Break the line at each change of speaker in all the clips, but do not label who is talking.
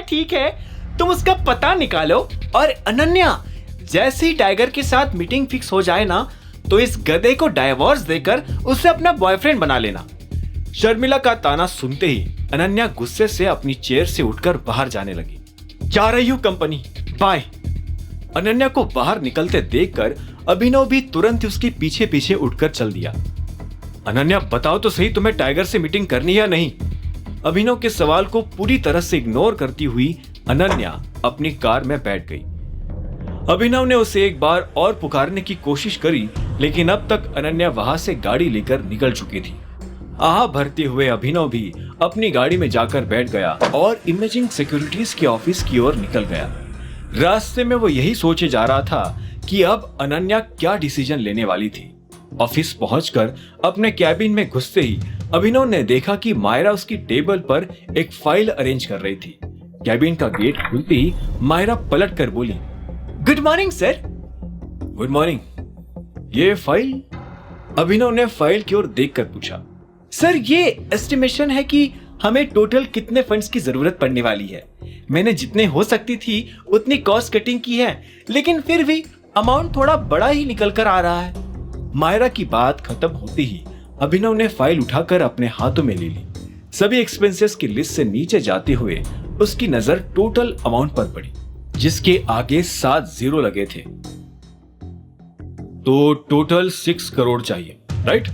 ठीक है, तुम उसका पता निकालो और अनन्या जैसे ही टाइगर के साथ मीटिंग फिक्स हो जाए ना, तो इस गधे को डाइवोर्स देकर उसे अपना बॉयफ्रेंड बना लेना। शर्मिला का ताना सुनते ही अनन्या गुस्से से अपनी चेयर से उठकर बाहर जाने लगी। जा रही हूँ कंपनी, बाय। अनन्या को बाहर निकलते देखकर अभिनव भी तुरंत उसके पीछे पीछे उठकर चल दिया। अनन्या बताओ तो सही, तुम्हें टाइगर से मीटिंग करनी है या नहीं? अभिनव के सवाल को पूरी तरह से इग्नोर करती हुई अनन्या अपनी कार में बैठ गई। अभिनव ने उसे एक बार और पुकारने की कोशिश करी, लेकिन अब तक अनन्या वहां से गाड़ी लेकर निकल चुकी थी। आह भरते हुए अभिनव भी अपनी गाड़ी में जाकर बैठ गया और इमेजिंग सिक्योरिटीज के ऑफिस की ओर निकल गया। रास्ते में वो यही सोचे जा रहा था कि अब अनन्या क्या डिसीजन लेने वाली थी। ऑफिस पहुंचकर अपने कैबिन में घुसते ही अभिनव ने देखा कि मायरा उसकी टेबल पर एक फाइल अरेंज कर रही थी। कैबिन का गेट खुलते ही मायरा पलट कर बोली, good morning sir. Good morning. ये फाइल? अभिनव ने फाइल की ओर देखकर पूछा। सर, ये एस्टिमेशन है कि हमें टोटल कितने फंड्स की जरूरत पड़ने वाली है। मैंने जितने हो सकती थी उतनी कॉस्ट कटिंग की है, लेकिन फिर भी अमाउंट थोड़ा बड़ा ही निकल कर आ रहा है। मायरा की बात खत्म होते ही अभिनव ने फाइल उठाकर अपने हाथों में ले ली। सभी एक्सपेंसेस की लिस्ट से नीचे जाते हुए उसकी नजर टोटल अमाउंट पर पड़ी, जिसके आगे 7 जीरो लगे थे। तो टोटल 6 करोड़ चाहिए, राइट?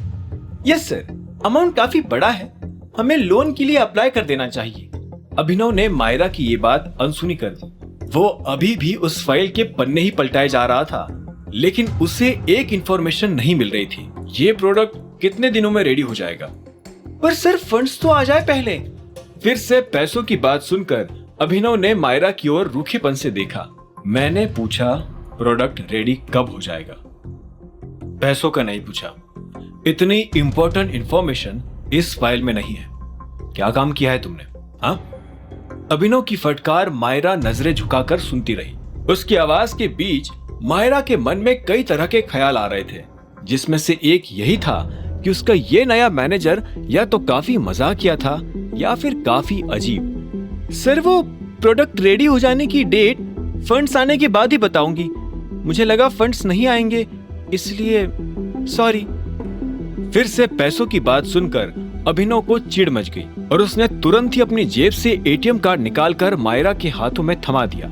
यस सर, अमाउंट काफी बड़ा है, हमें लोन के लिए अप्लाई कर देना चाहिए। अभिनव ने मायरा की ये बात अनसुनी कर दी। वो अभी भी उस फाइल के पन्ने ही पलटाए जा रहा था, लेकिन उसे एक इंफॉर्मेशन नहीं मिल रही थी। ये प्रोडक्ट कितने दिनों में रेडी हो जाएगा? पर सर, फंड्स तो आ जाए पहले। फिर से पैसों की बात सुनकर अभिनव ने मायरा की ओर रूखेपन से देखा। मैंने पूछा प्रोडक्ट रेडी कब हो जाएगा, पैसों का नहीं पूछा। इतनी इंपॉर्टेंट इंफॉर्मेशन इस फाइल में नहीं है। क्या काम किया है तुमने? हाँ? अभिनव की फटकार मायरा नजरें झुकाकर सुनती रही। उसकी आवाज के बीच मायरा के मन में कई तरह के ख्याल आ रहे थे, जिसमें से एक यही था कि उसका ये नया मैनेजर या तो काफी मजाकिया था या फिर काफी अजीब। सर, वो प्रोडक्ट रेडी हो जाने की डेट फंड्स आने के बाद ही बताऊंगी। मुझे लगा फंड्स नहीं आएंगे, इसलिए सॉरी। फिर से पैसों की बात सुनकर अभिनव को चिढ़ मच गई और उसने तुरंत ही अपनी जेब से एटीएम कार्ड निकालकर मायरा के हाथों में थमा दिया।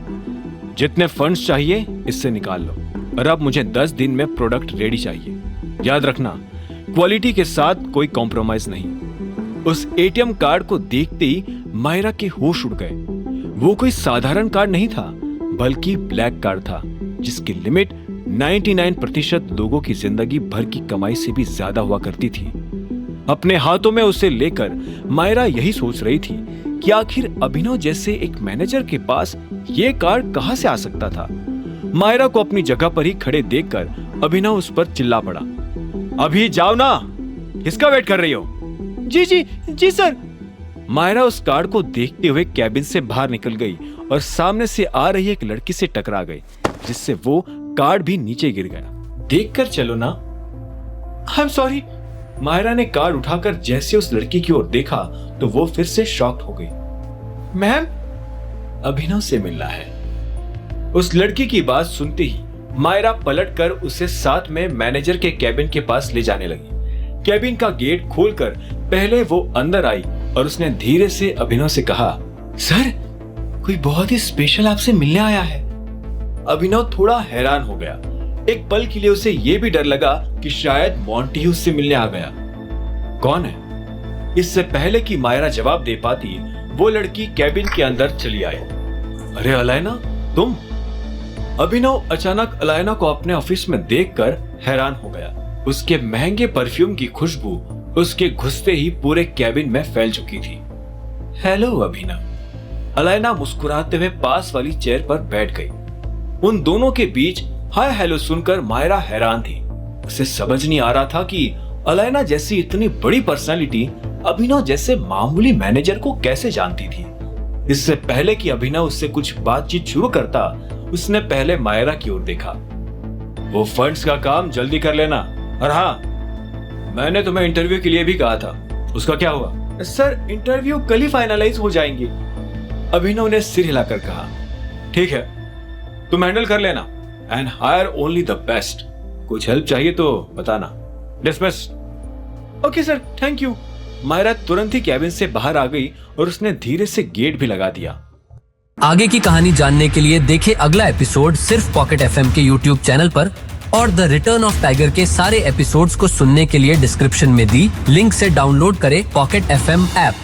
जितने फंड्स चाहिए इससे निकाल लो, और अब मुझे 10 दिन में प्रोडक्ट रेडी चाहिए। याद रखना, क्वालिटी के साथ कोई कॉम्प्रोमाइज नहीं। उस एटीएम कार्ड को देखते ही मायरा के होश उड़ गए। वो कोई साधारण कार्ड नहीं था, बल्कि ब्लैक कार्ड था, जिसकी लिमिट 99% लोगों की जिंदगी भर की कमाई से भी ज्यादा हुआ करती थी। अपने हाथों में उसे लेकर मायरा यही सोच रही थी कि आखिर अभिनव जैसे एक मैनेजर के पास ये कार्ड कहां से आ सकता था। मायरा को अपनी जगह पर ही खड़े देखकर अभिनव उस पर चिल्ला पड़ा, अभी जाओ ना, किसका वेट कर रही हो? जी जी जी सर। मायरा उस कार्ड को देखते हुए कैबिन से बाहर निकल गई और सामने से आ रही एक लड़की से टकरा गई, जिससे वो कार्ड भी नीचे गिर गया। देखकर चलो ना। I am sorry. मायरा ने कार्ड उठाकर जैसे उस लड़की की ओर देखा तो वो फिर से शॉक्ड हो गई। मैम, अभिनव से मिलना है। उस लड़की की बात सुनते ही मायरा पलटकर उसे साथ में मैनेजर के कैबिन के पास ले जाने लगी। कैबिन का गेट खोलकर पहले वो अंदर आई और उसने धीरे से अभिनव से कहा, सर, कोई बहुत ही स्पेशल आपसे मिलने आया है। अभिनव थोड़ा हैरान हो गया। एक पल के लिए उसे यह भी डर लगा कि शायद मोंटी उससे मिलने आ गया। कौन है? इससे पहले कि मायरा जवाब दे पाती, वो लड़की कैबिन के अंदर चली आई। अरे अलायना, तुम? अभिनव अचानक अलायना को अपने ऑफिस में देखकर हैरान हो गया। उसके महंगे परफ्यूम की खुशबू उसके घुसते ही पूरे कैबिन में फैल चुकी थी। हेलो अभिनव। अलायना मुस्कुराते हुए पास वाली चेयर पर बैठ गई। उन दोनों के बीच हाय हेलो सुनकर मायरा हैरान थी। उसे समझ नहीं आ रहा था कि अलायना जैसी इतनी बड़ी पर्सनालिटी अभिनव जैसे मामूली मैनेजर को कैसे जानती थी। इससे पहले कि अभिनव उससे कुछ बातचीत शुरू करता, उसने पहले मायरा की ओर देखा। वो फंड्स का काम जल्दी कर लेना, और हाँ, मैंने तुम्हें इंटरव्यू के लिए भी कहा था, उसका क्या हुआ? सर, इंटरव्यू कल ही फाइनलाइज हो जाएंगे। अभिनव ने सिर हिलाकर कहा, ठीक है, तुम हैंडल कर लेना and hire only the best. कुछ हेल्प चाहिए तो बताना। Dismiss. Okay sir, thank you. Myra तुरंत ही कैबिन से बाहर आ गई और उसने धीरे से गेट भी लगा दिया।
आगे की कहानी जानने के लिए देखें अगला एपिसोड सिर्फ पॉकेट एफएम के यूट्यूब चैनल पर, और द रिटर्न ऑफ टाइगर के सारे एपिसोड्स को सुनने के लिए डिस्क्रिप्शन में दी लिंक से डाउनलोड करें पॉकेट एफएम ऐप।